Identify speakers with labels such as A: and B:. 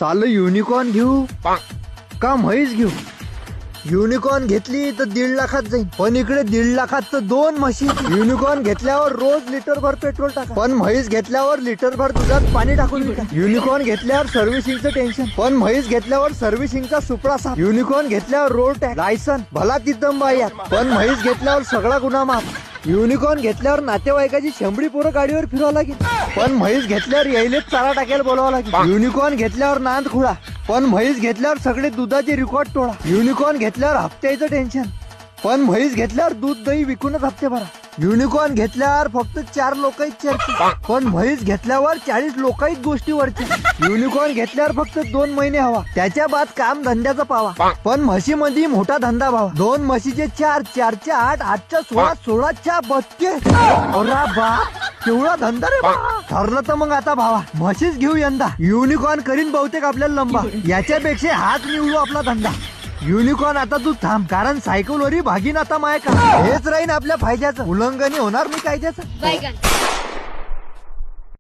A: साल युनिकॉर्न घेऊ का म्हैस घेऊ? युनिकॉर्न घेतली तर 1.5 लाखात जाईल, पण इकडे 1.5 लाखात तर 2 म्हशी. युनिकॉर्न घेतल्यावर रोज लिटरभर पेट्रोल टाका, पण म्हैस घेतल्यावर लिटरभर दुधात पाणी टाकून विका. युनिकॉर्न घेतल्यावर सर्व्हिसिंगचं टेन्शन, पण म्हैस घेतल्यावर सर्व्हिसिंगचा सुपडा साफ. युनिकॉर्न घेतल्यावर रोड टॅक्स, लायसन भला तिथं बायात, पण म्हैस घेतल्यावर सगळा गुन्हा माफ. युनिकॉर्न घेतल्यावर नातेवाईकाची 100 पोरं गाडीवर फिरवा लागेल, पण म्हैस घेतल्यावर यायलेच चारा टाकायला बोलावं लागेल. युनिकॉर्न घेतल्यावर नांद खुळा, पण म्हैस घेतल्यावर सगळे दुधाचे रेकॉर्ड तोडा. युनिकॉर्न घेतल्यावर हप्त्याचं टेन्शन, पण म्हैस घेतल्यावर दूध दही विकूनच हप्ते भरा. युनिकॉर्न घेतल्यावर फक्त 4 लोक चर्चा, पण म्हैस घेतल्यावर 40 लोक गोष्टी वरच्या. युनिकॉर्न घेतल्यावर फक्त 2 महिने हवा, त्याच्या बाद काम धंद्याचा पावा, पण म्हशीमध्ये मोठा धंदा भावा. 2 म्हशीचे 4, 4च्या 8, 8च्या 16, 16च्या 32. अरे बाप, केवढा धंदा रे बा. ठरलं तर मग आता भावा म्हशीच घेऊ यंदा. युनिकॉर्न करीन बहुतेक आपल्याला लंबा, याच्यापेक्षा हाच निवडू आपला धंदा. युनिकॉर्न आता तू थांब, कारण सायकलवरही भागीन आता माय का. हेच राहीन आपल्या फायद्याचं, उल्लंघन होणार नाही कायद्याचं.